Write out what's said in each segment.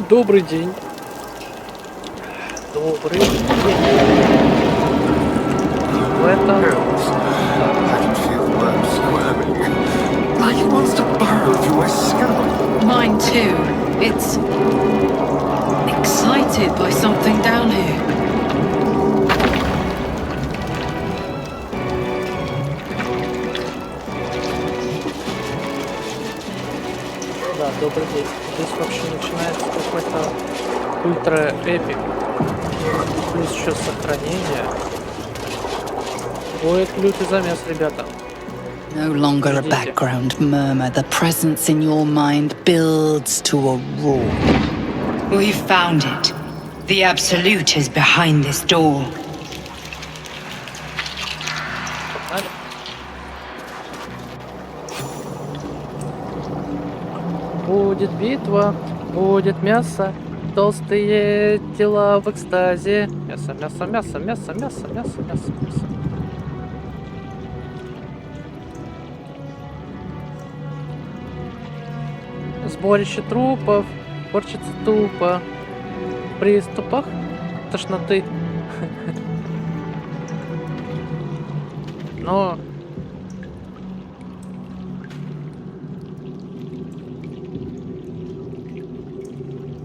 Добрый день. Добрый день. В этом... Like it wants to burrow through my skull. Mine too. It's excited by something down here. Да, добрый день. Здесь вообще начинается какой-то ультра-эпик. Плюс еще сохранение. Будет лютый замес, ребята. No longer a background murmur. The presence in your mind builds to a roar. We've found it. The Absolute is behind this door. Будет битва, будет мясо, толстые тела в экстазе. Мясо, мясо, мясо, мясо, мясо, мясо, мясо, мясо. Сборище трупов, корчится тупо. В приступах тошноты. Но...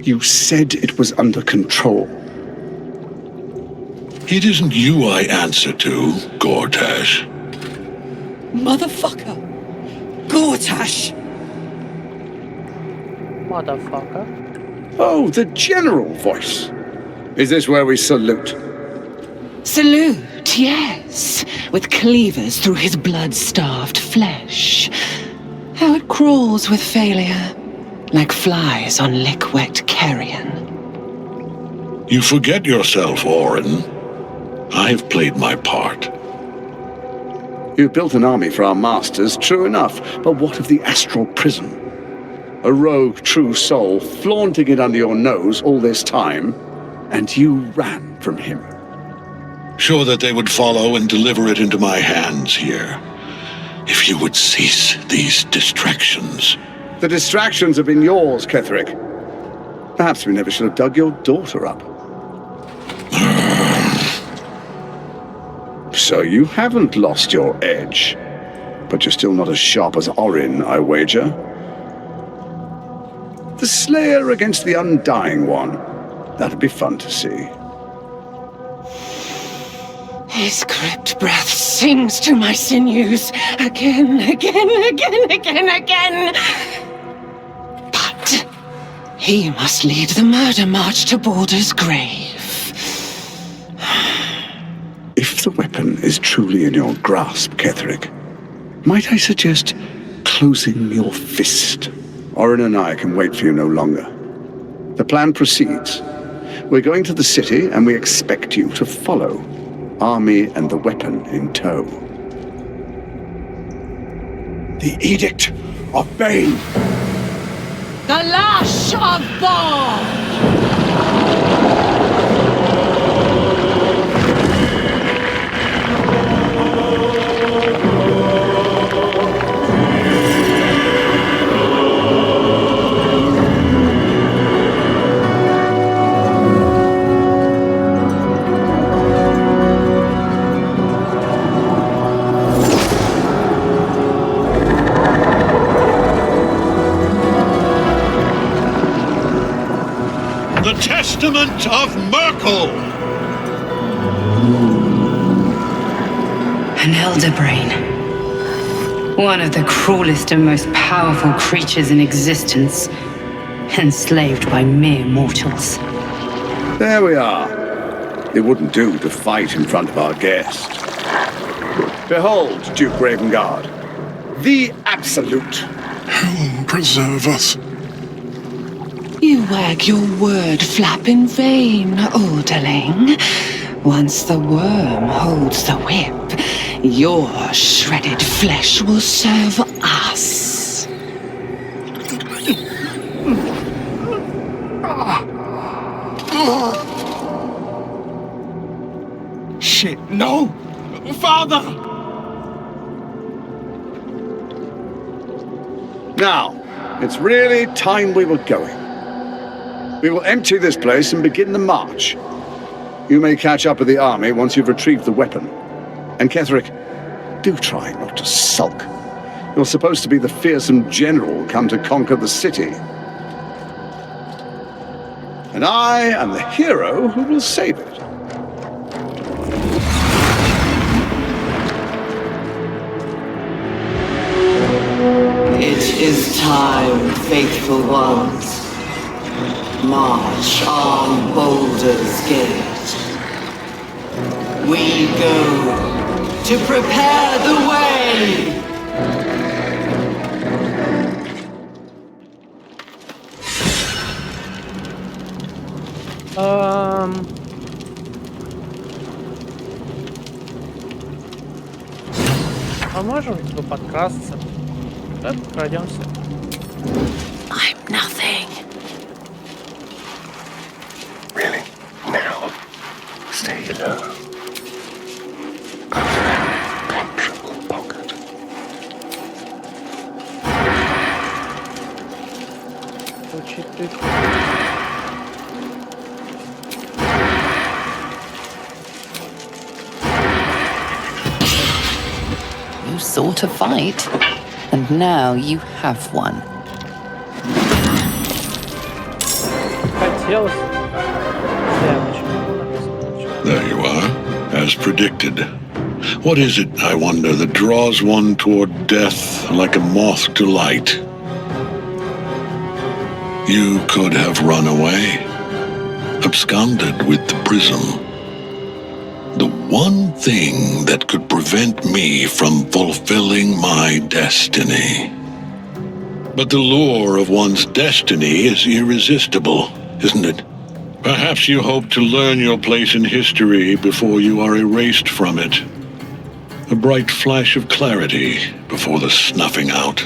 You said it was under control. It isn't you I answer to, Gortash. Motherfucker! Gortash! Motherfucker. Oh, the general voice. Is this where we salute? Salute, yes, with cleavers through his blood-starved flesh. How it crawls with failure, like flies on lick-wet carrion. You forget yourself, Orin. I've played my part. You built an army for our masters, true enough, but what of the astral prison? A rogue true soul flaunting it under your nose all this time, and you ran from him. Sure that they would follow and deliver it into my hands here. If you would cease these distractions. The distractions have been yours, Ketherick. Perhaps we never should have dug your daughter up. So you haven't lost your edge. But you're still not as sharp as Orin, I wager. The Slayer against the Undying One. That'd be fun to see. His crypt breath sings to my sinews again, again, again, again, again. But he must lead the murder march to Baldur's grave. If the weapon is truly in your grasp, Ketherick, might I suggest closing your fist? Orin and I can wait for you no longer. The plan proceeds. We're going to the city, and we expect you to follow. Army and the weapon in tow. The Edict of Bane. The Lash of Bond! The Testament of Merkel! An elder brain. One of the cruelest and most powerful creatures in existence, enslaved by mere mortals. There we are. It wouldn't do to fight in front of our guest. Behold, Duke Ravengard, the Absolute. Heaven preserve us. You wag your word flap in vain, Alderling. Once the worm holds the whip, your shredded flesh will serve us. Shit, no! Father! Now, it's really time we were going. We will empty this place and begin the march. You may catch up with the army once you've retrieved the weapon. And Ketherick, do try not to sulk. You're supposed to be the fearsome general come to conquer the city. And I am the hero who will save it. It is time, faithful ones. March on Baldur's Gate. We go to prepare the way. А можем типа подкрасться? Так, пройдемся. I'm nothing. Really? Now? Stay low. Comfortable pocket. You sought a fight, and now you have one. Хотелось. There you are, as predicted. What is it, I wonder, that draws one toward death like a moth to light? You could have run away, absconded with the prism. The one thing that could prevent me from fulfilling my destiny. But the lure of one's destiny is irresistible, isn't it? Perhaps you hope to learn your place in history before you are erased from it. A bright flash of clarity before the snuffing out.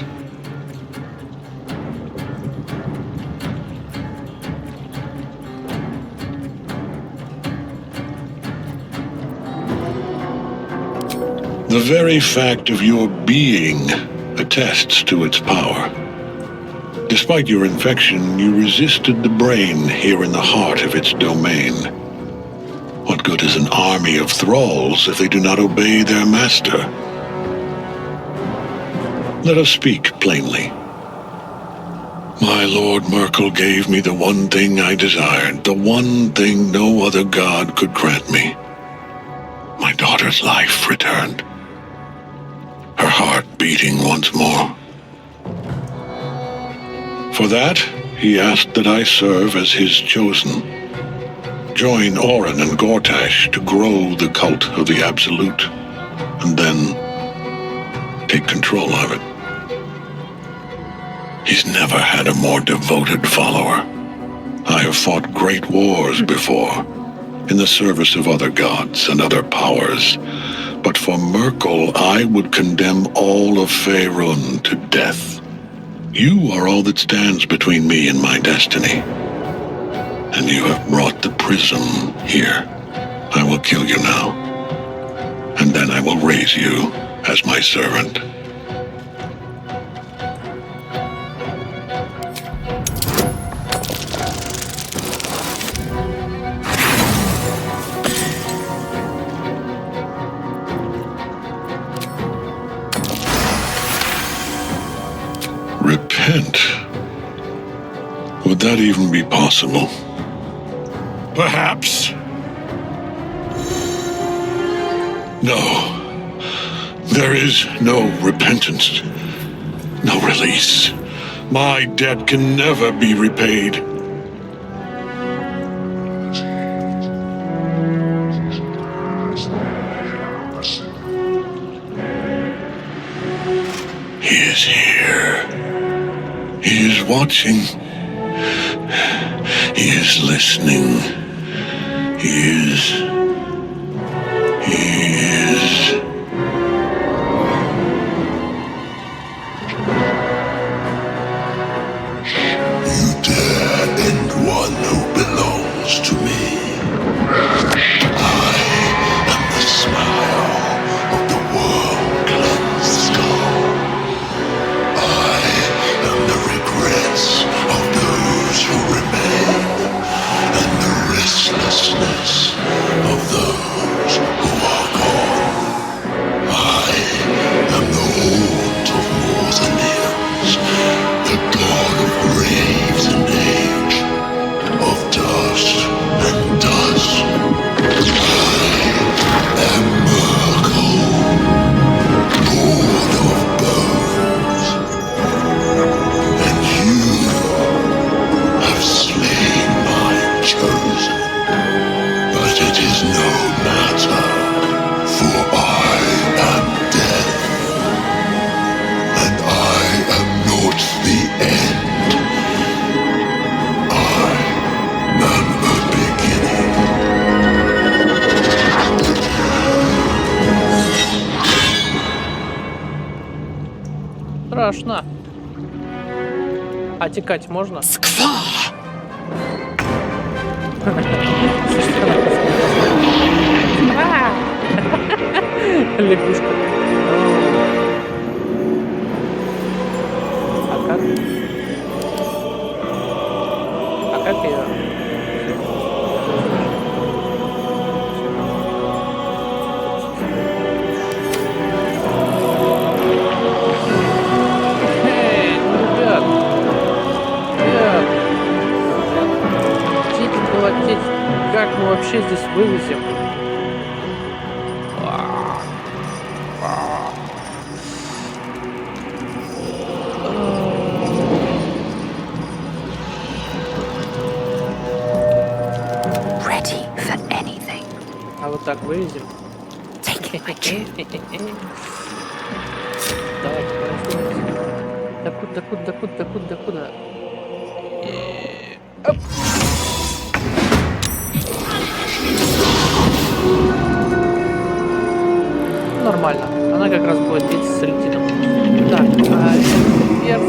The very fact of your being attests to its power. Despite your infection, you resisted the brain here in the heart of its domain. What good is an army of thralls if they do not obey their master? Let us speak plainly. My Lord Merkel gave me the one thing I desired, the one thing no other god could grant me. My daughter's life returned. Her heart beating once more. For that, he asked that I serve as his chosen. Join Orin and Gortash to grow the cult of the Absolute, and then take control of it. He's never had a more devoted follower. I have fought great wars before, in the service of other gods and other powers, but for Merkel, I would condemn all of Faerun to death. You are all that stands between me and my destiny. And you have brought the prism here. I will kill you now. And then I will raise you as my servant. Repent? Would that even be possible? Perhaps. No. There is no repentance. No release. My debt can never be repaid. He is here. He is watching. He is listening. He is. You dare end one who belongs to me. I am the smile of the world-cleansed skull. I am the regrets of those who remain. страшно. А текать можно? Skva! Лягушка. А как? А как ее? Эй, ну, ребят. Ребят. Птичку колотить. Как мы вообще здесь вылезем? Ready for anything. А вот так вылезем. Taking my cue. Давайте, докуда? Оп. Нормально. Она как раз будет биться с летином. Так, вверх.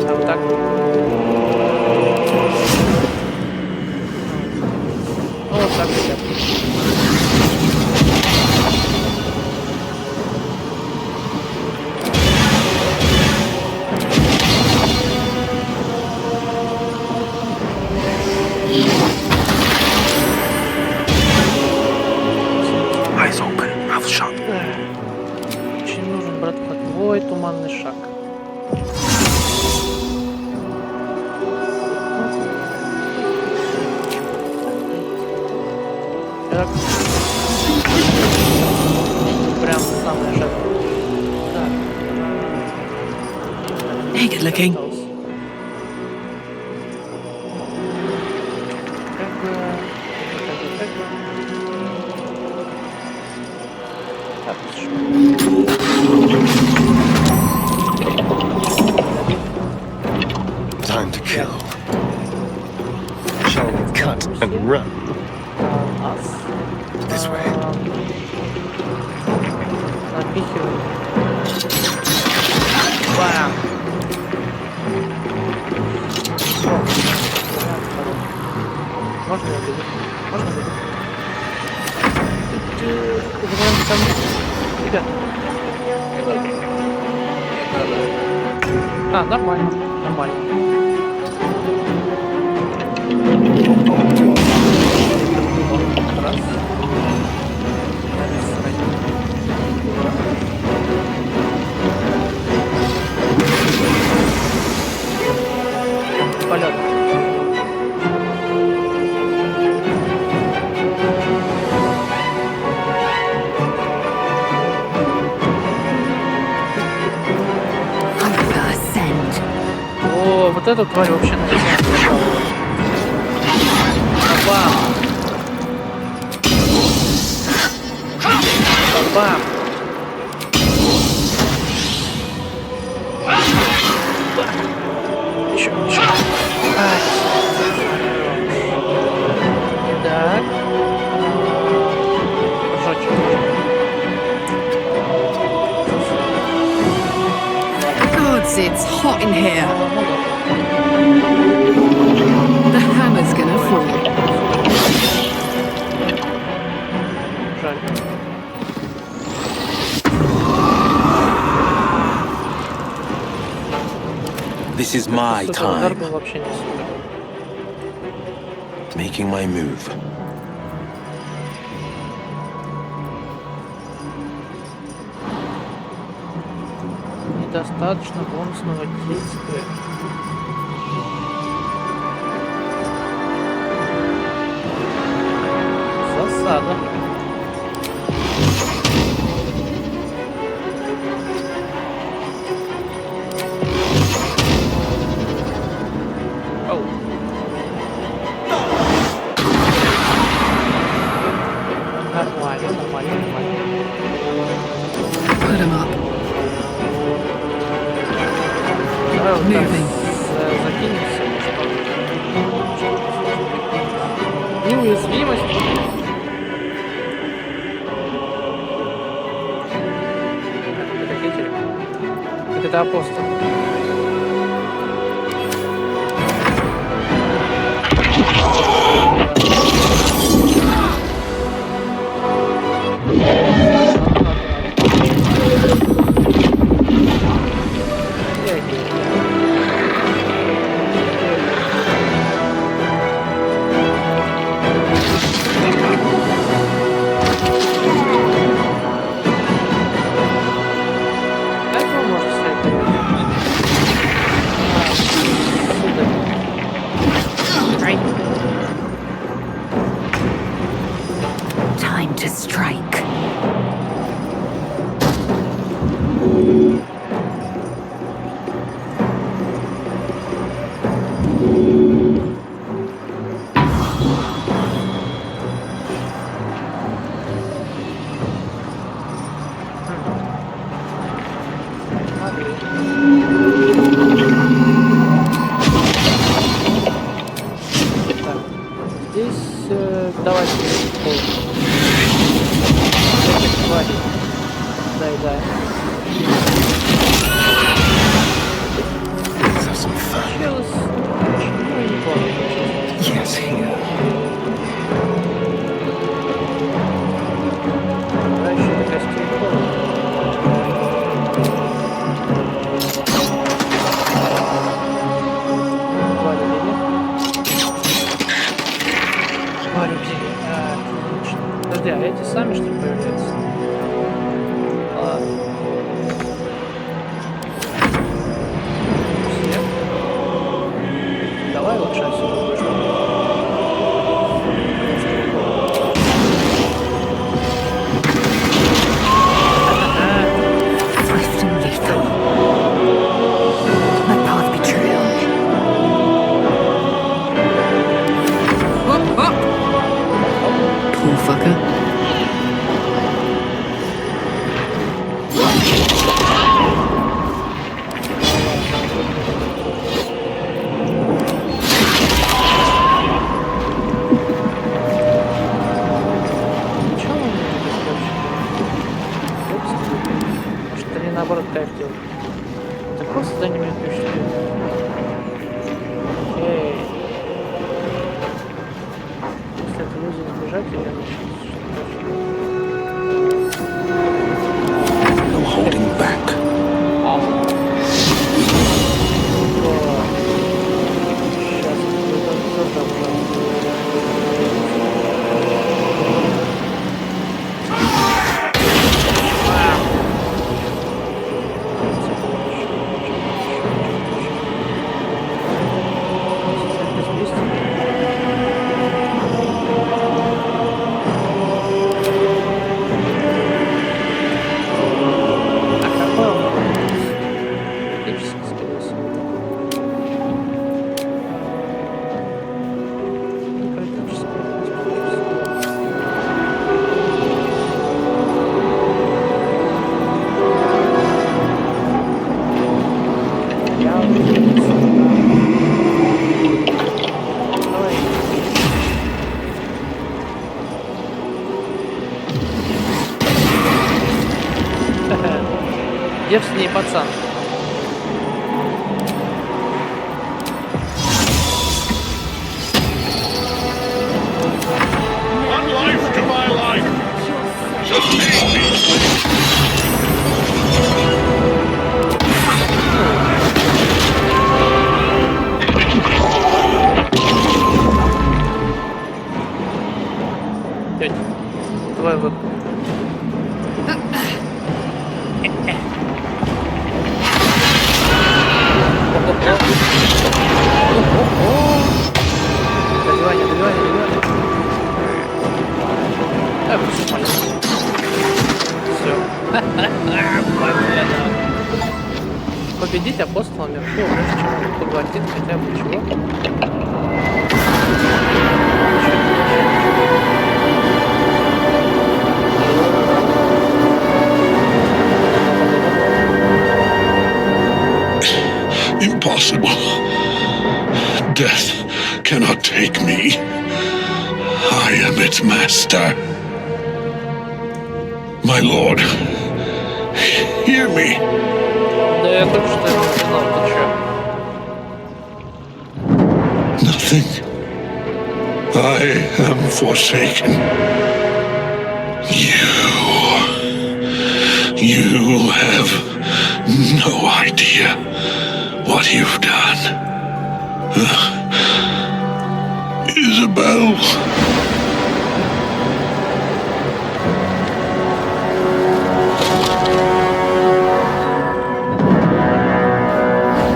А вот так. Вот так, ребят. Eyes open, mouth shut. Очень нужен, братка, твой туманный шаг. Так. Прям самый шаг. Так. Hey, good looking. Так, что? Time to kill. Shall we cut and run? Нас. This way. Напихиваем. Бам! Можно я буду? Можно буду? Забираем ко мне. Ребят. А, нормально. Нормально. Раз. Полет. О, вот эту тварь вообще наверное. Бам! Бам! Еще. Ай. Так. Жёчек. Gods, it's hot in here. The hammer's gonna fall. Жаль. This is my Этот удар time. был вообще не супер. Making my move. Недостаточно бонусного действия. Засада. Оу. Нормально. Put him up. Давай вот так Moving. закинемся. Неуязвимость. это апостол. Time to strike. Давайте. Да. Let's have some fun. Yes, here. Подожди, а эти сами что ли появляются? Ладно. Все. Давай лучше отсюда выжмем. Swift and lethal. My path betrayal. Poor fucker. Может, они наоборот кайф делают. Ты просто за ними пишешь. Эй. Если это люди не бежать, я начну. No holding back. Девственный пацан. One life to my life. Sustain me. Дядь, твой выбор. Добивание. Так, все. Победить апостола легко, лучше, чем он поглотит хотя бы чего. Impossible. Death cannot take me. I am its master. My lord, hear me. Да я только что это узнал, ты чё? Nothing. I am forsaken. You have no idea what you've done. Isabel.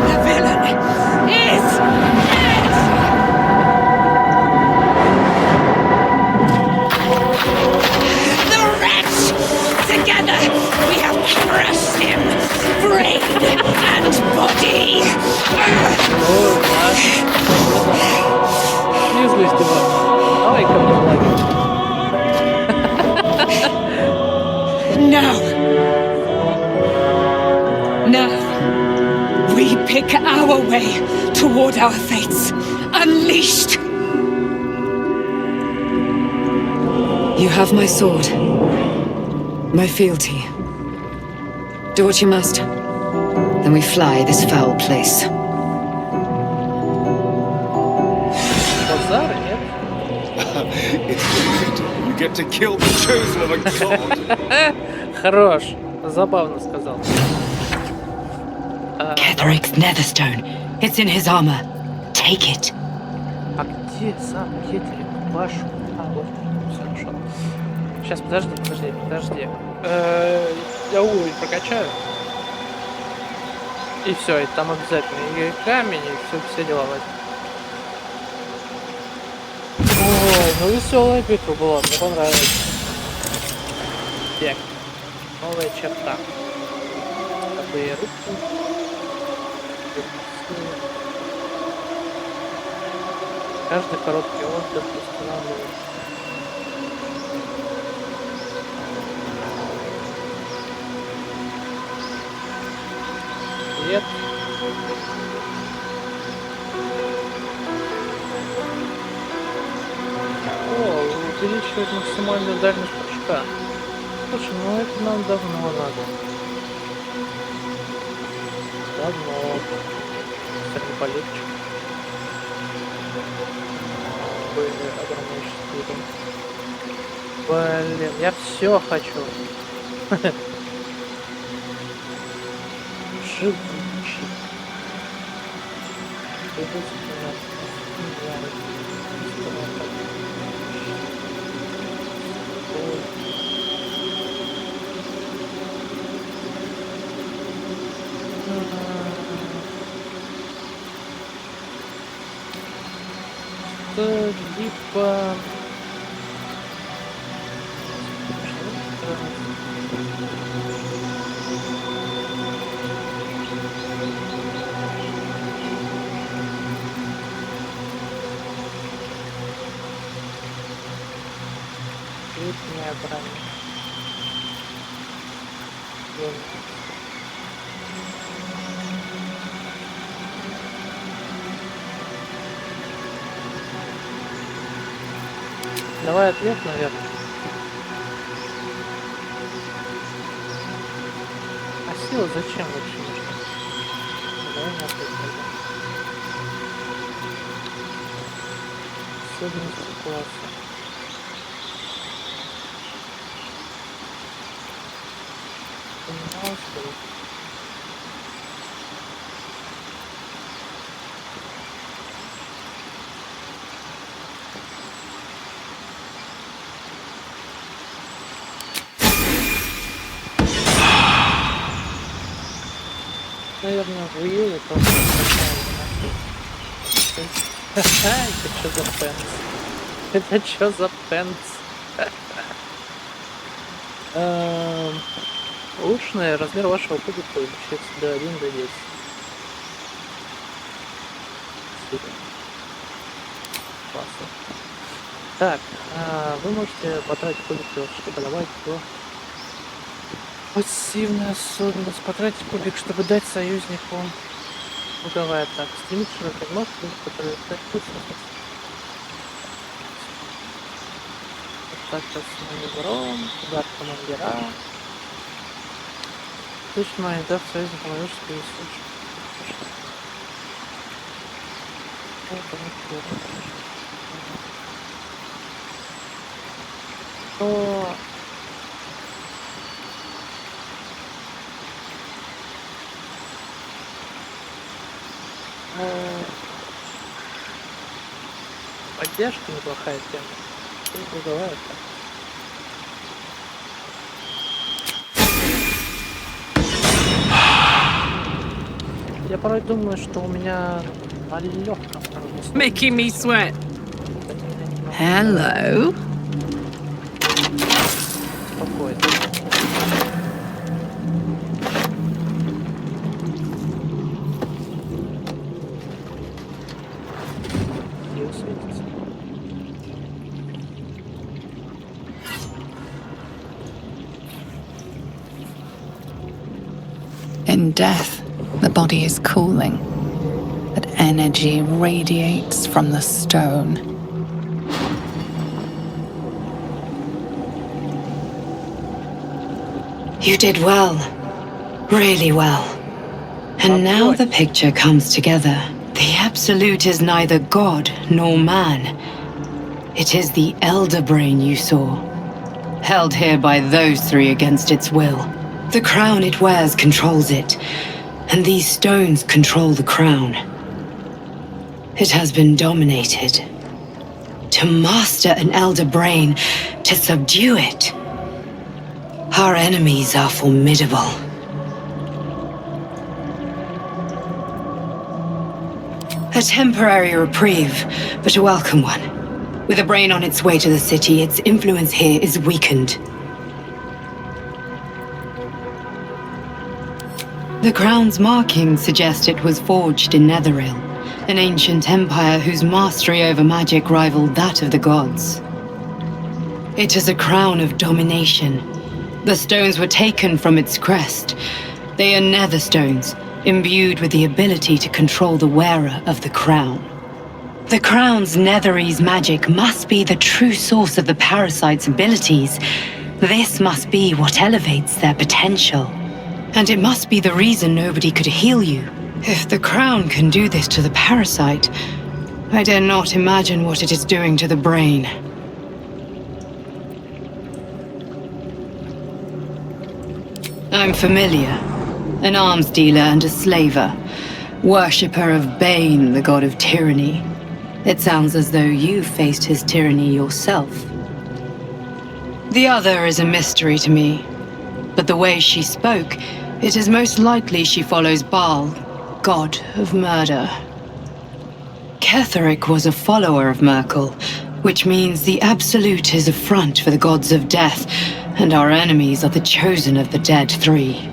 The villain is dead! The wretch! Together we have crushed him, brain and body! Не злись, Дима. Давай ко мне в лагерь. Now! Now! We pick our way toward our fates, unleashed! You have my sword, my fealty. Do what you must. Then we fly this foul place. Базар, нет? It's fitting. You get to kill the chosen of a god. Хорош. Забавно сказал. Ketheric's netherstone. It's in his armor. Take it. А где сам Кетерик? Вашу? А, вот. Все хорошо. Сейчас, подожди. Я уровень прокачаю. И все, и там обязательно и камень, и все дела возьму. Ой, ну веселая битва была, мне понравилось. Так, новая черта. Такие руки. Каждый короткий отдых устанавливает. Привет. О, увеличивает максимальную дальность прыжка. Слушай, ну это нам давно надо. Давно. Кстати, полегче. Были огромные. Блин, я все хочу. Живучий. Либо... Летняя броня. Давай ответ, наверное. А сила зачем вообще нужна? Давай на ответ пойдем. Особенности класса. Понимал, что ли? Наверное, в Июле просто это что за пенс? Это что за пенс? Улучшенный размер вашего кубика увеличивается до 1 до 10. Супер. Классно. Так, вы можете потратить кубик, чтобы добавить его. Пассивная особенность. Потратить кубик, чтобы дать союзнику. Круговая атака. Стремить широкой нож, который дать путь. Атака с маневром. Удар командира. Пусть моя да в союзе поможешь себе слушать. То... Поддержка неплохая тема. И бывает так. Я порой думаю, что у меня на легком Making me sweat. Hello. спокойно. И усветится. In death, the body is cooling, but energy radiates from the stone. You did well. Really well. And now the picture comes together. The Absolute is neither God nor man. It is the Elder Brain you saw, held here by those three against its will. The crown it wears controls it, and these stones control the crown. It has been dominated. To master an Elder Brain, to subdue it. Our enemies are formidable. A temporary reprieve, but a welcome one. With a brain on its way to the city, its influence here is weakened. The crown's markings suggest it was forged in Netheril, an ancient empire whose mastery over magic rivaled that of the gods. It is a crown of domination. The stones were taken from its crest. They are nether stones, imbued with the ability to control the wearer of the crown. The crown's Netherese magic must be the true source of the parasite's abilities. This must be what elevates their potential. And it must be the reason nobody could heal you. If the crown can do this to the parasite, I dare not imagine what it is doing to the brain. I'm familiar. An arms dealer and a slaver. Worshipper of Bane, the god of tyranny. It sounds as though you faced his tyranny yourself. The other is a mystery to me. But the way she spoke, it is most likely she follows Baal, god of murder. Ketheric was a follower of Merkel, which means the Absolute is a front for the gods of death, and our enemies are the chosen of the dead three.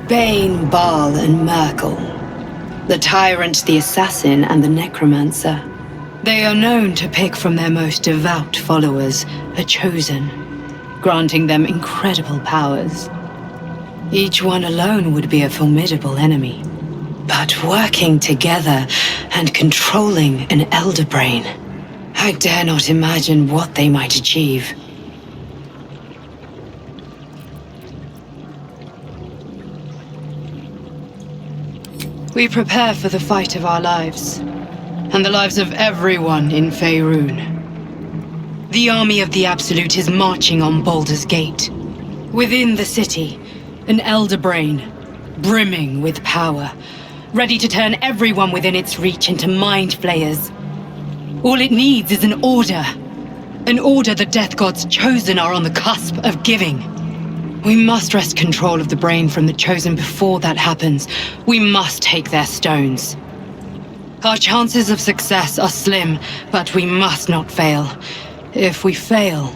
Bane, Baal, and Merkel. The tyrant, the assassin, and the necromancer. They are known to pick from their most devout followers a chosen, granting them incredible powers. Each one alone would be a formidable enemy. But working together and controlling an Elder Brain, I dare not imagine what they might achieve. We prepare for the fight of our lives, and the lives of everyone in Faerun. The army of the Absolute is marching on Baldur's Gate. Within the city, an Elder Brain, brimming with power, ready to turn everyone within its reach into mind flayers. All it needs is an order the Death God's chosen are on the cusp of giving. We must wrest control of the brain from the chosen before that happens. We must take their stones. Our chances of success are slim, but we must not fail. If we fail,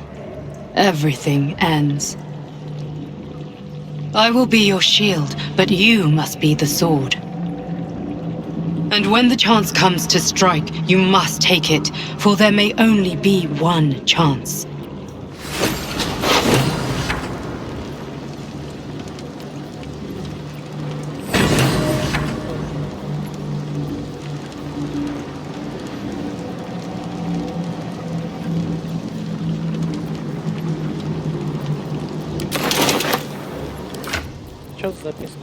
everything ends. I will be your shield, but you must be the sword. And when the chance comes to strike, you must take it, for there may only be one chance. Что за записка?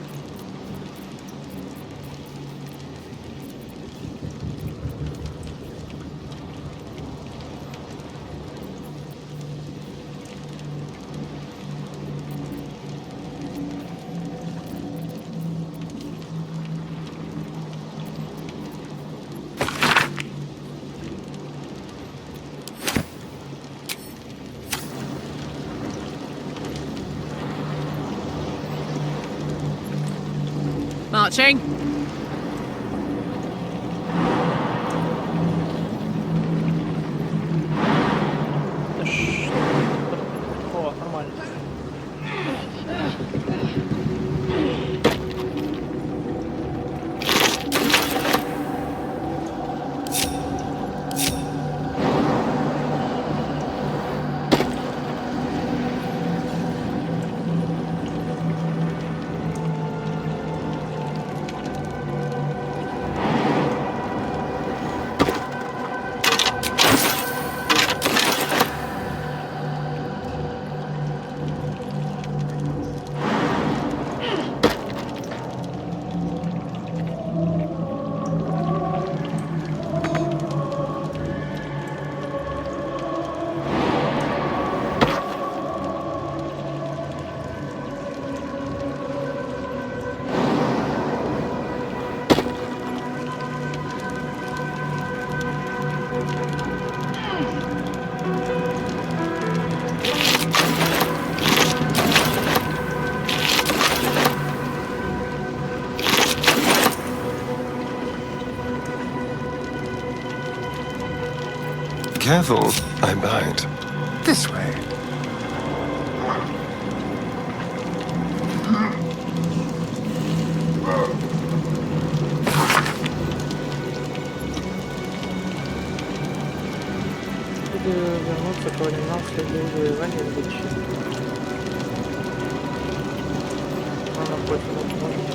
Marching. О, нормально. Careful, I bite. This way. Вернуться к оригиналу следует воевания в Бичи. Напротив, может.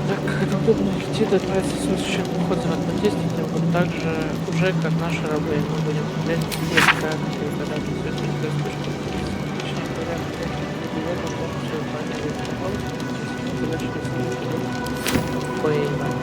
Так как удобно идти, отправиться в свой священный уход за действием, вот так же уже как наши рабы. Мы будем глядеть здесь, как и когда ты все это вспышка. Точнее говоря, это может все понять. Задача не понимать.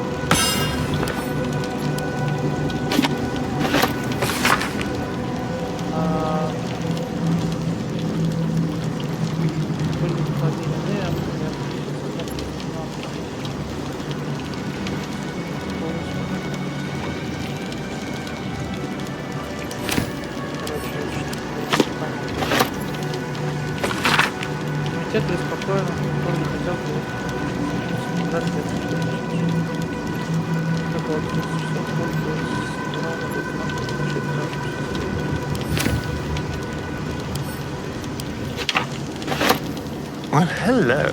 Комитет беспокоен, он не хотел бы собрать это. Так вот, 30 часов Well, hello.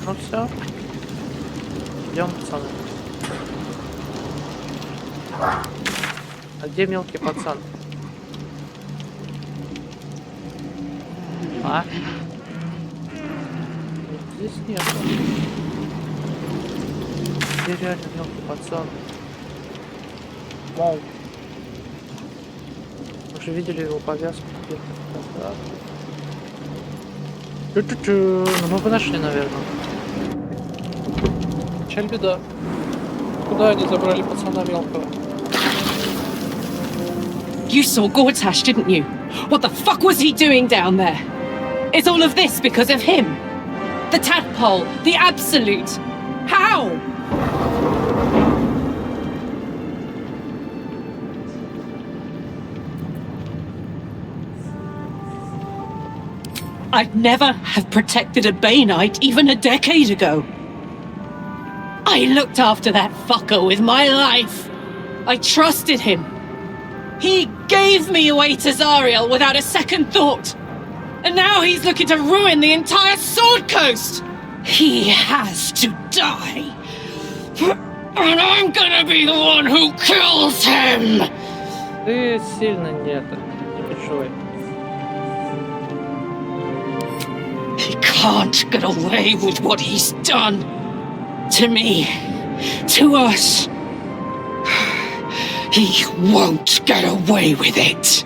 Ну все. Идем, пацаны. А где мелкий пацан? А? Здесь нет. Где реально мелкий пацан? Вау. Мы же видели его повязку где-то. Ну мы бы нашли, наверное. Чем беда? Куда они забрали пацана мелкого? You saw Gortash, didn't you? What the fuck was he doing down there? Is all of this because of him? The tadpole, the absolute. How? I'd never have protected a Bainite even a decade ago. I looked after that fucker with my life. I trusted him. He gave me away to Zariel without a second thought. And now he's looking to ruin the entire Sword Coast. He has to die. And I'm gonna be the one who kills him. Ты сильно не переживай. can't get away with what he's done. To me, to us. He won't get away with it.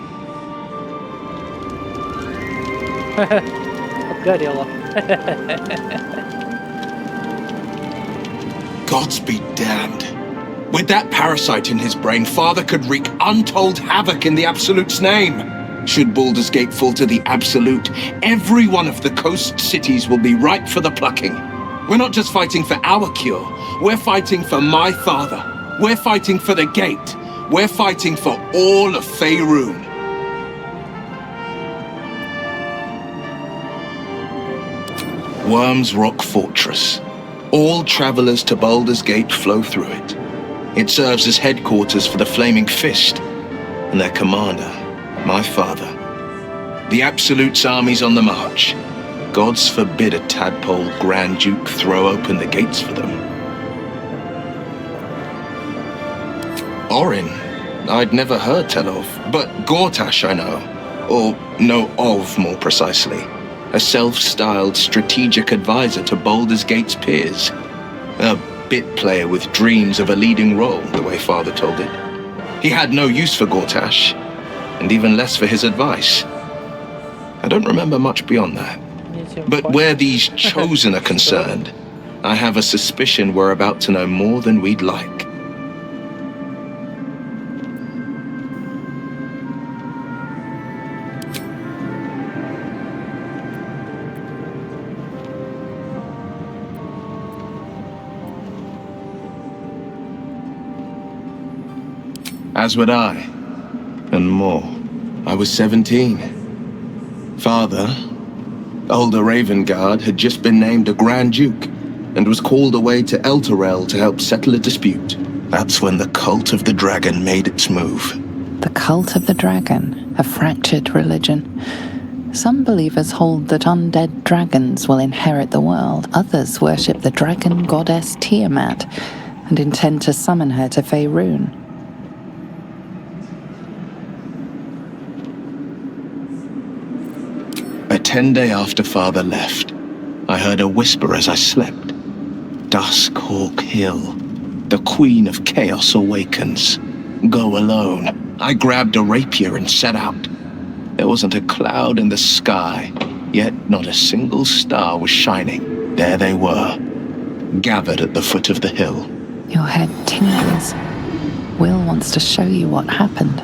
Обгорело. Gods be damned. With that parasite in his brain, Father could wreak untold havoc in the Absolute's name. Should Baldur's Gate fall to the Absolute, every one of the coast cities will be ripe for the plucking. We're not just fighting for our cure, we're fighting for my father. We're fighting for the Gate. We're fighting for all of Faerun. Worm's Rock Fortress. All travelers to Baldur's Gate flow through it. It serves as headquarters for the Flaming Fist and their commander, my father. The Absolute's army's on the march. Gods forbid a tadpole Grand Duke throw open the gates for them. Orin, I'd never heard tell of, but Gortash I know. Or know of, more precisely. A self-styled strategic advisor to Baldur's Gate's peers. A bit player with dreams of a leading role, the way Father told it. He had no use for Gortash, and even less for his advice. I don't remember much beyond that. But where these chosen are concerned, I have a suspicion we're about to know more than we'd like. As would I, and more. I was 17. Father, older Ravengard, had just been named a Grand Duke and was called away to Elturel to help settle a dispute. That's when the cult of the dragon made its move. The cult of the dragon, a fractured religion. Some believers hold that undead dragons will inherit the world. Others worship the dragon goddess Tiamat and intend to summon her to Faerun. A 10-day after Father left, I heard a whisper as I slept. Duskhawk Hill. The Queen of Chaos awakens. Go alone. I grabbed a rapier and set out. There wasn't a cloud in the sky, yet not a single star was shining. There they were, gathered at the foot of the hill. Your head tingles. Will wants to show you what happened.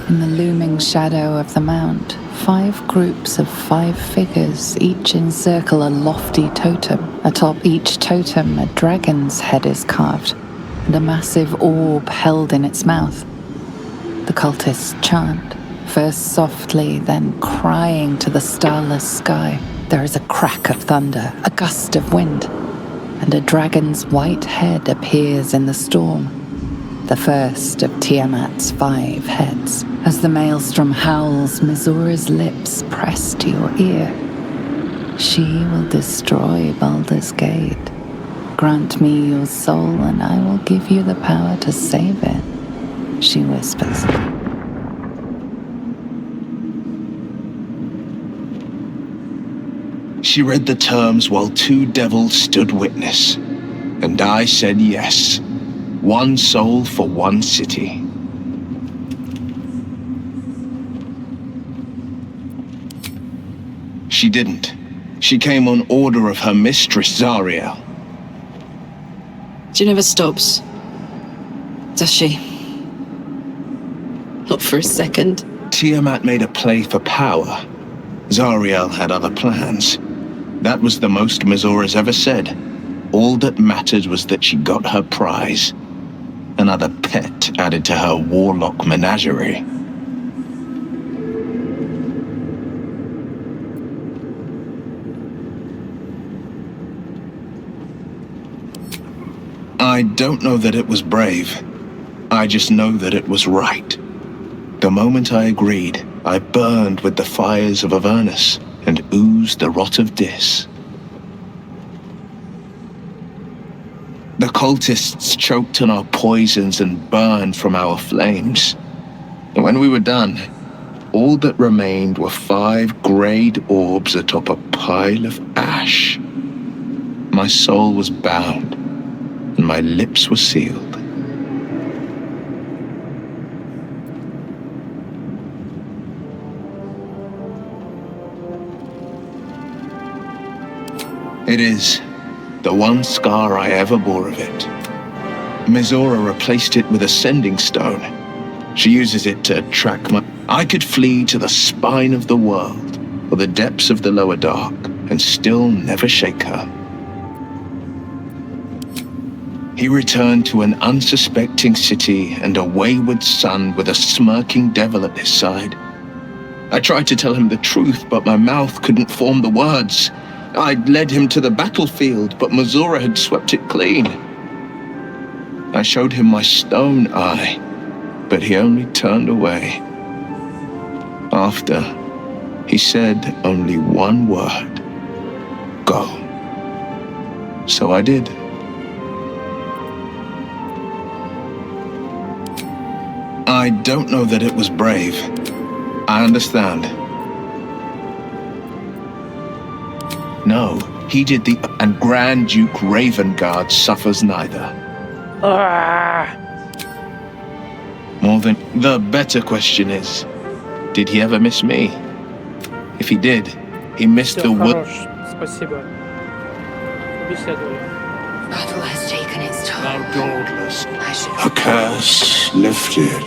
In the looming shadow of the mount, 5 groups of 5 figures each encircle a lofty totem. Atop each totem, a dragon's head is carved, and a massive orb held in its mouth. The cultists chant, first softly, then crying to the starless sky. There is a crack of thunder, a gust of wind, and a dragon's white head appears in the storm. The first of Tiamat's 5 heads. As the maelstrom howls, Mizura's lips press to your ear. She will destroy Baldur's Gate. Grant me your soul and I will give you the power to save it, she whispers. She read the terms while 2 devils stood witness, and I said yes. 1 soul for 1 city. She didn't. She came on order of her mistress, Zariel. She never stops, does she? Not for a second. Tiamat made a play for power. Zariel had other plans. That was the most Mizura's ever said. All that mattered was that she got her prize. Another pet added to her warlock menagerie. I don't know that it was brave. I just know that it was right. The moment I agreed, I burned with the fires of Avernus and oozed the rot of Dis. The cultists choked on our poisons and burned from our flames. And when we were done, all that remained were 5 greyed orbs atop a pile of ash. My soul was bound, and my lips were sealed. It is the one scar I ever bore of it. Mizora replaced it with a sending stone. She uses it to track my... I could flee to the spine of the world, or the depths of the lower dark, and still never shake her. He returned to an unsuspecting city and a wayward son with a smirking devil at his side. I tried to tell him the truth, but my mouth couldn't form the words. I'd led him to the battlefield, but Mizora had swept it clean. I showed him my stone eye, but he only turned away. After, he said only one word: go. So I did. I don't know that it was brave. I understand. No, he did the... And Grand Duke Ravengard suffers neither. More than... The better question is, did he ever miss me? If he did, he missed the wood. Спасибо. Беседовали. Battle has taken its toll. How godless. I should... A curse lifted.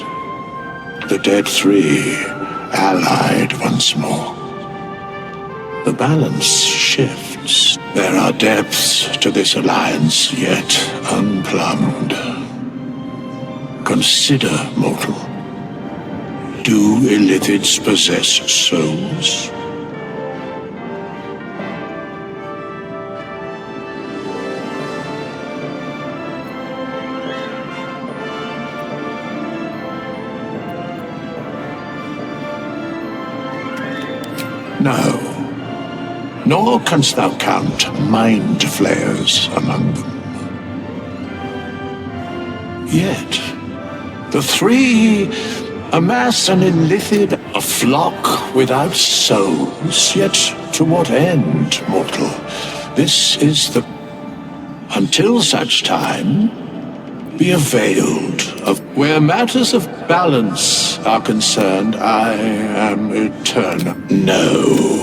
The dead 3 allied once more. The balance shifts. There are depths to this alliance yet unplumbed. Consider, mortal. Do illithids possess souls? No. Nor canst thou count mind flayers among them. Yet, the 3 amass an illithid, a flock without souls. Yet to what end, mortal? This is the... Until such time, be availed of... Where matters of balance are concerned, I am eternal. No.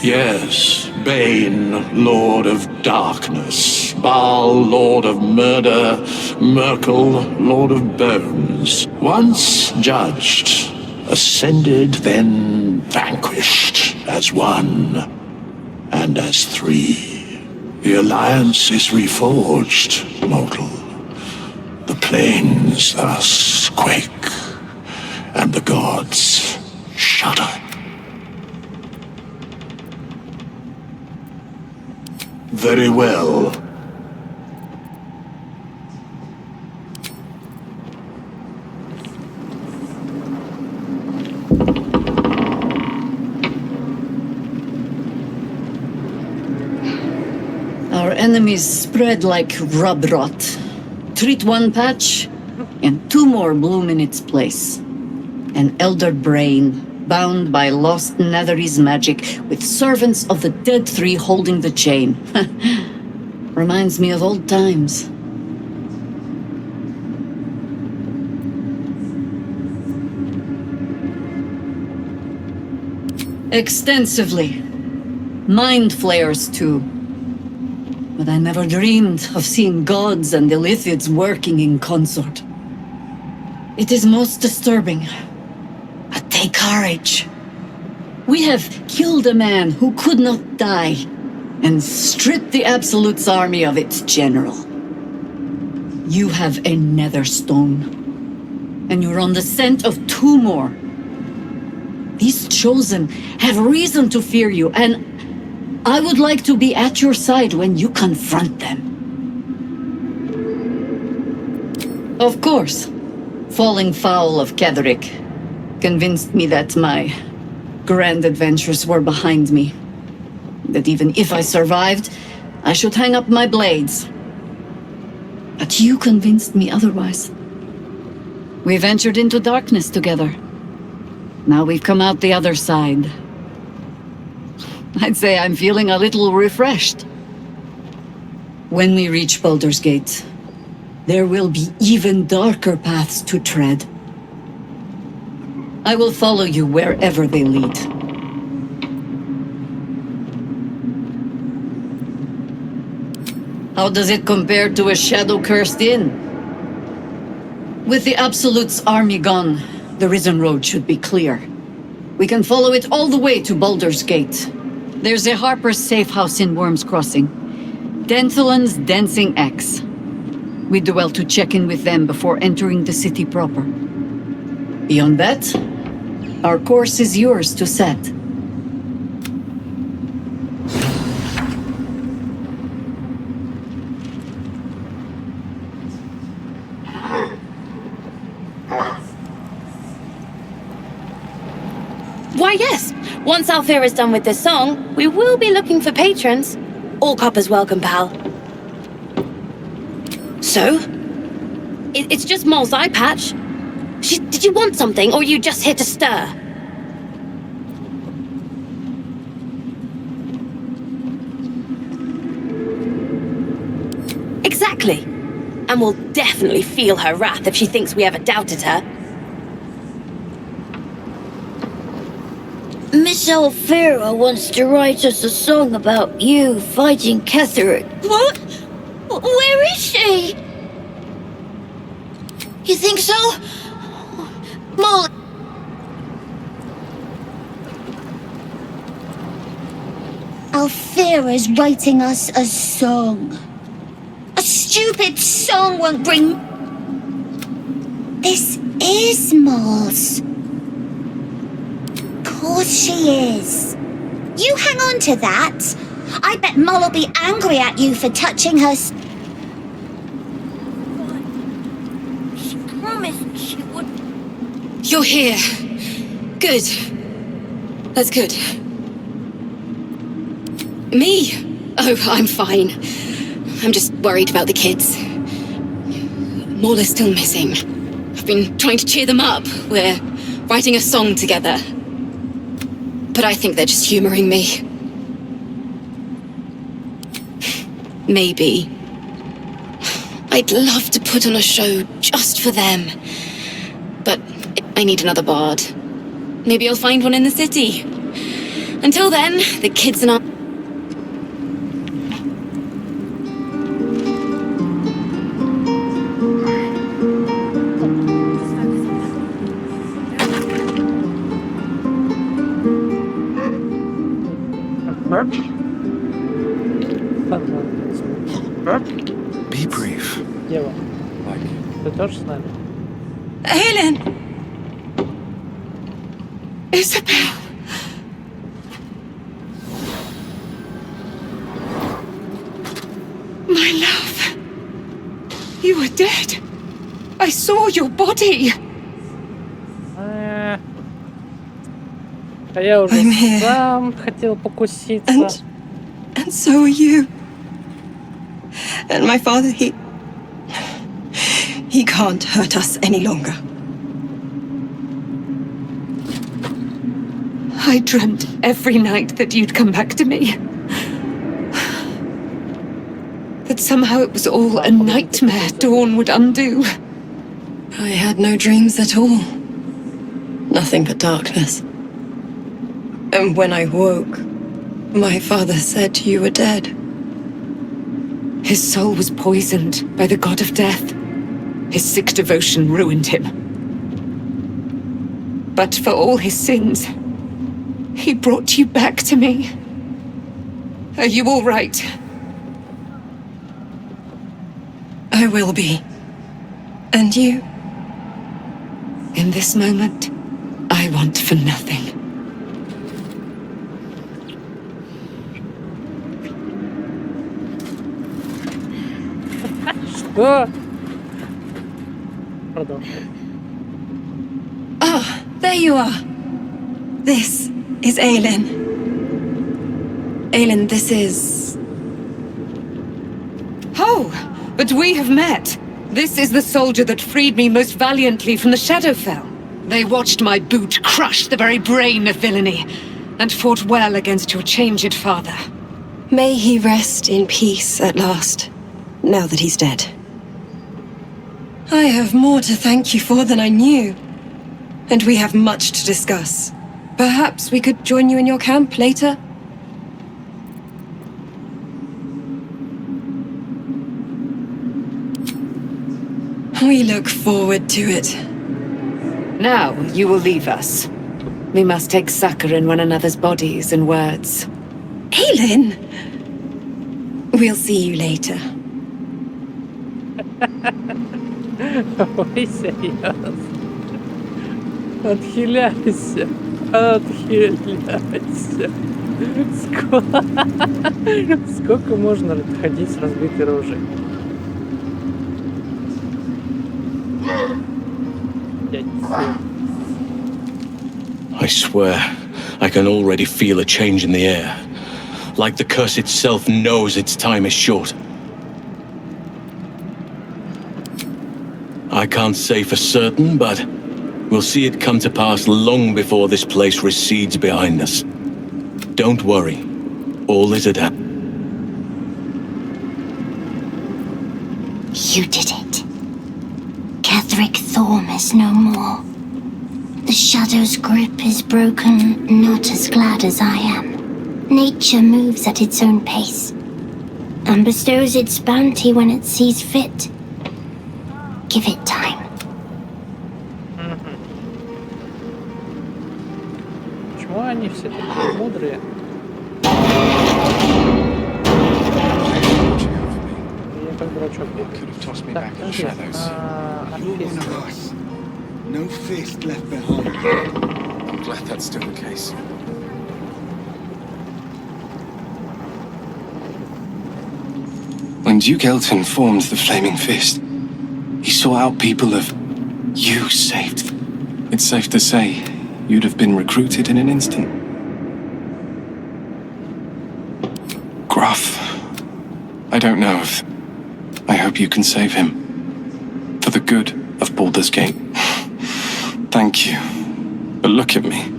Yes, Bane, Lord of Darkness, Baal, Lord of Murder, Merkel, Lord of Bones. Once judged, ascended, then vanquished as 1 and as 3. The alliance is reforged, mortal. The plains thus quake, and the gods shudder. Very well. Our enemies spread like rub rot. Treat 1 patch, and 2 more bloom in its place. An elder brain, bound by lost Netherese magic, with servants of the dead 3 holding the chain. Reminds me of old times. Extensively. Mind flayers, too. But I never dreamed of seeing gods and illithids working in consort. It is most disturbing. But take courage. We have killed a man who could not die, and stripped the Absolute's army of its general. You have a nether stone, and you're on the scent of 2 more. These chosen have reason to fear you, and I would like to be at your side when you confront them. Of course, falling foul of Ketheric convinced me that my grand adventures were behind me. That even if I survived, I should hang up my blades. But you convinced me otherwise. We ventured into darkness together. Now we've come out the other side. I'd say I'm feeling a little refreshed. When we reach Baldur's Gate, there will be even darker paths to tread. I will follow you wherever they lead. How does it compare to a shadow-cursed inn? With the Absolute's army gone, the Risen Road should be clear. We can follow it all the way to Baldur's Gate. There's a Harper's safe house in Worm's Crossing. Denthalan's Dancing Axe. We do well to check in with them before entering the city proper. Beyond that, our course is yours to set. Why, yes. Once Alfira is done with this song, we will be looking for patrons. All coppers welcome, pal. So? It's just Moll's eye patch. Did you want something, or are you just here to stir? Exactly. And we'll definitely feel her wrath if she thinks we ever doubted her. Miss Alfira wants to write us a song about you fighting Ketherick. What? Where is she? You think so? Moll... Alfira's writing us a song. A stupid song won't bring... This is Moll's. Of course she is. You hang on to that. I bet Moll will be angry at you for touching her. She promised she would. You're here. Good. That's good. Me? Oh, I'm fine. I'm just worried about the kids. Moll is still missing. I've been trying to cheer them up. We're writing a song together. But I think they're just humoring me. Maybe. I'd love to put on a show just for them. But I need another bard. Maybe I'll find one in the city. Until then, the kids and I... Be brief. Ева, Like, ты тоже с нами? Helen! Isabel! My love! You were dead. I saw your body. А я уже I'm here. сам хотел покуситься. And so are you. And my father, he can't hurt us any longer. I dreamt every night that you'd come back to me. That somehow it was all a nightmare Dawn would undo. I had no dreams at all. Nothing but darkness. And when I woke, my father said you were dead. His soul was poisoned by the god of death. His sick devotion ruined him. But for all his sins, he brought you back to me. Are you all right? I will be. And you? In this moment, I want for nothing. Что? Продолжай. Ah, there you are. This is Aelin. Aelin, this is... Oh, but we have met. This is the soldier that freed me most valiantly from the Shadowfell. They watched my boot crush the very brain of villainy, and fought well against your changed father. May he rest in peace at last, now that he's dead. I have more to thank you for than I knew, and we have much to discuss. Perhaps we could join you in your camp later? We look forward to it. Now you will leave us. We must take succor in one another's bodies and words. Aelin! We'll see you later. Ой, серьезно. Отхиляйся. Отхиляйся. Сколько можно ходить с разбитой рожей? I swear, I can already feel a change in the air. Like the curse itself knows its time is short. I can't say for certain, but we'll see it come to pass long before this place recedes behind us. Don't worry. All is at hand. You did it. Ketheric Thorm is no more. The Shadow's grip is broken, not as glad as I am. Nature moves at its own pace, and bestows its bounty when it sees fit. Give it time. Почему они все такие мудрые? Я как дурачок. Так, No fist left behind. I'm glad that's still the case. When Duke Elton formed the Flaming Fist, he saw out people of you saved. It's safe to say you'd have been recruited in an instant. Gruff. I don't know if... I hope you can save him. For the good of Baldur's Gate. Thank you. But look at me.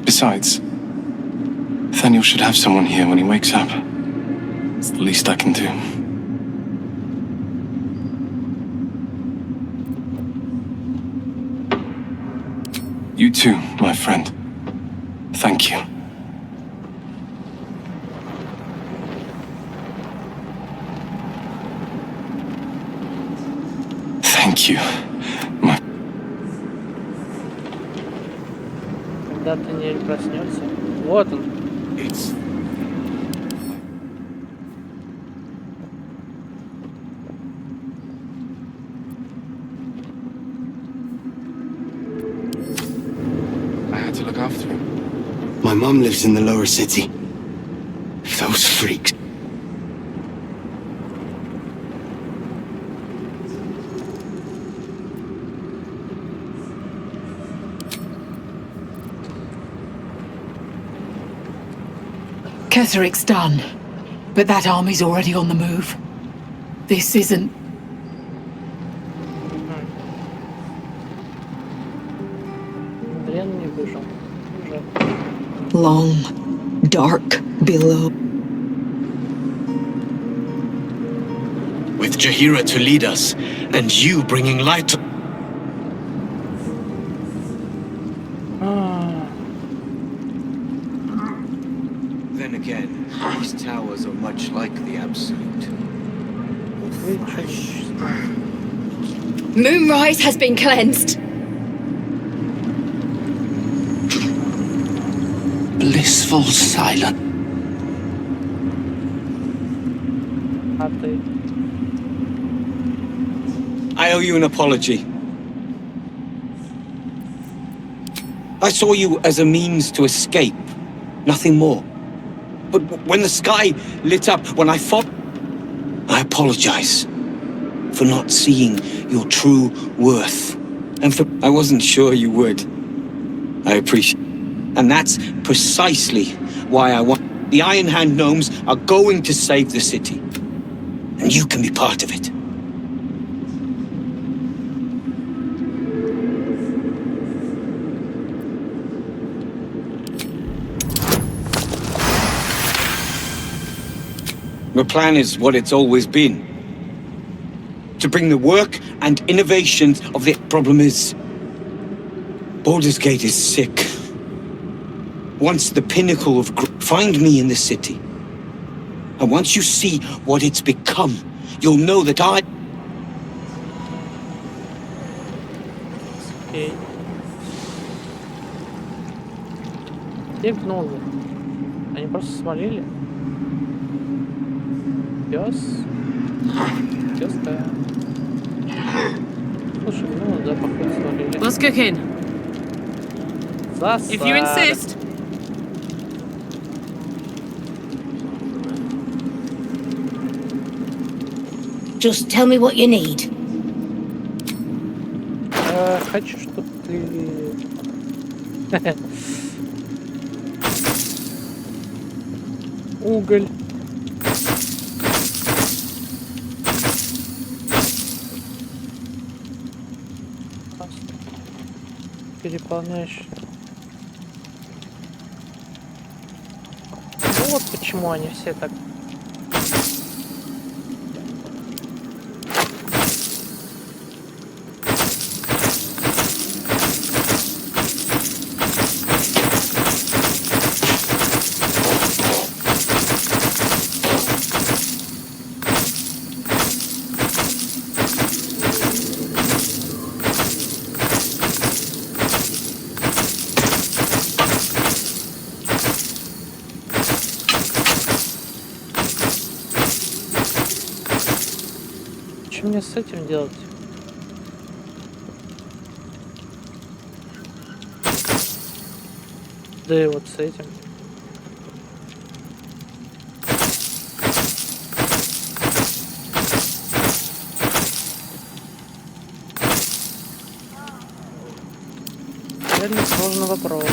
Besides, Nathaniel should have someone here when he wakes up. It's the least I can do. You too, my friend. Thank you. Thank you, my... Когда туннель проснется. Вот он. It's... I had to look after him. My mum lives in the lower city. Those freaks. Ketheric's done, but that army's already on the move. This isn't... Long, dark below. With Jaheira to lead us, and you bringing light to... Then again, these towers are much like the Absolute. Moonrise has been cleansed. Blissful silence. I owe you an apology. I saw you as a means to escape, nothing more. But when the sky lit up, when I fought, I apologize for not seeing your true worth. And for I wasn't sure you would. I appreciate. And that's precisely why I want... The Iron Hand gnomes are going to save the city. And you can be part of it. The plan is what it's always been. To bring the work and innovations of the problem is... Baldur's Gate is sick. Once the pinnacle of... Find me in the city. And once you see what it's become, you'll know that I... Окей. Где гнолы? Они просто свалили? Пес? Пес, да. Слушай, ну да, походу свалили. What's cooking? Засада. If you insist. Just tell me what you need. Хочу, чтобы ты... Уголь. Переполняющий. Ну вот почему они все так... Что мне с этим делать? Да и вот с этим. Реально сложный вопрос.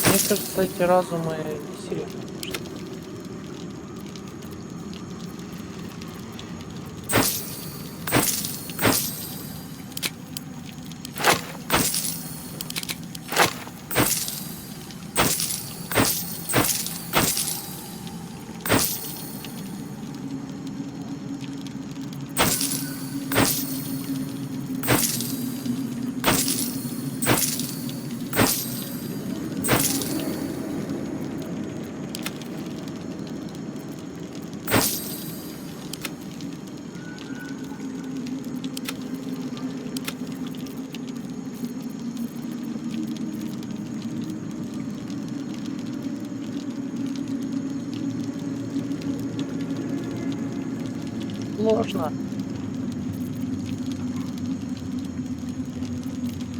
Мне кажется, эти разумы сильно. Сложно.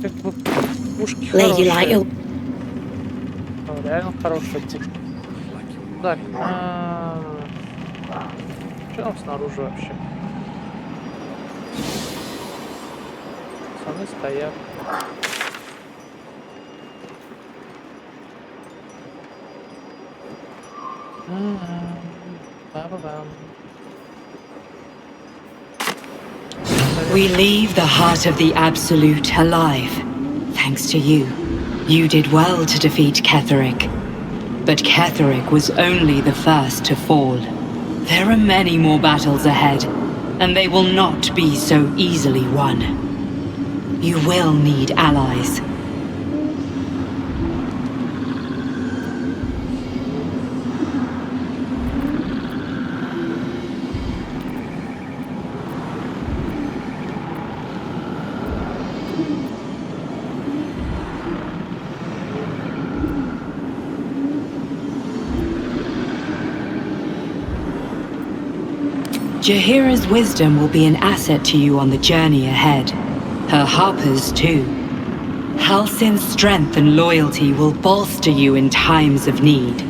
Как бы пушки хорошие. О, реально хорошие пушки. Так, что там снаружи вообще? Пацаны стоят. Ба-ба-бам. We leave the heart of the Absolute alive, thanks to you. You did well to defeat Ketheric. But Ketheric was only the first to fall. There are many more battles ahead, and they will not be so easily won. You will need allies. Jaheira's wisdom will be an asset to you on the journey ahead. Her harpers, too. Halsin's strength and loyalty will bolster you in times of need.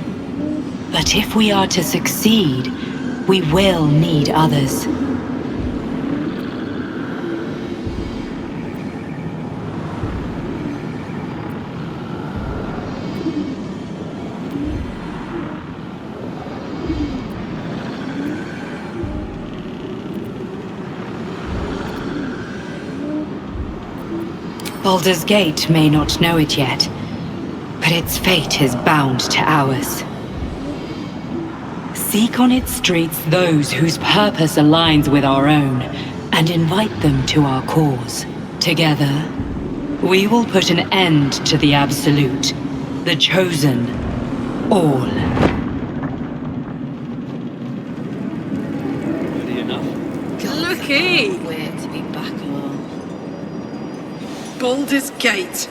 But if we are to succeed, we will need others. Baldur's Gate may not know it yet, but its fate is bound to ours. Seek on its streets those whose purpose aligns with our own, and invite them to our cause. Together, we will put an end to the Absolute, the Chosen, all. Lucky! Weird to be back alone. Baldur's Gate.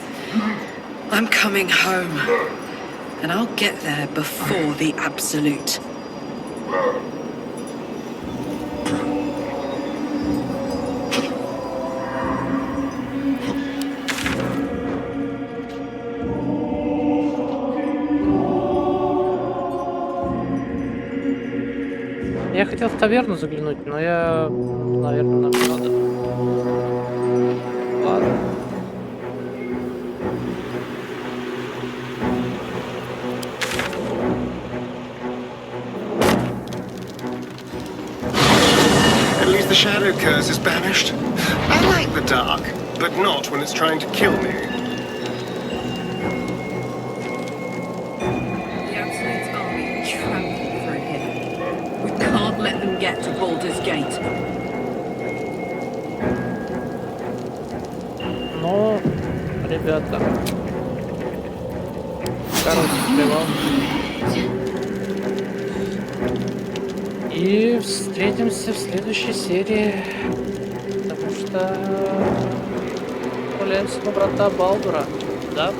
I'm coming home. And I'll get there before the Absolute. Я хотел в таверну заглянуть, но я, наверное, нам не надо. Ладно. At least the shadow curse is banished. I like the dark, but not when it's trying to kill me. The Absolute's army trampled through here. We can't let them get to Baldur's Gate. Ну, ребята. Короче, плевал. И встретимся в следующей серии. Потому что гуляемся на брата Балдура. Да?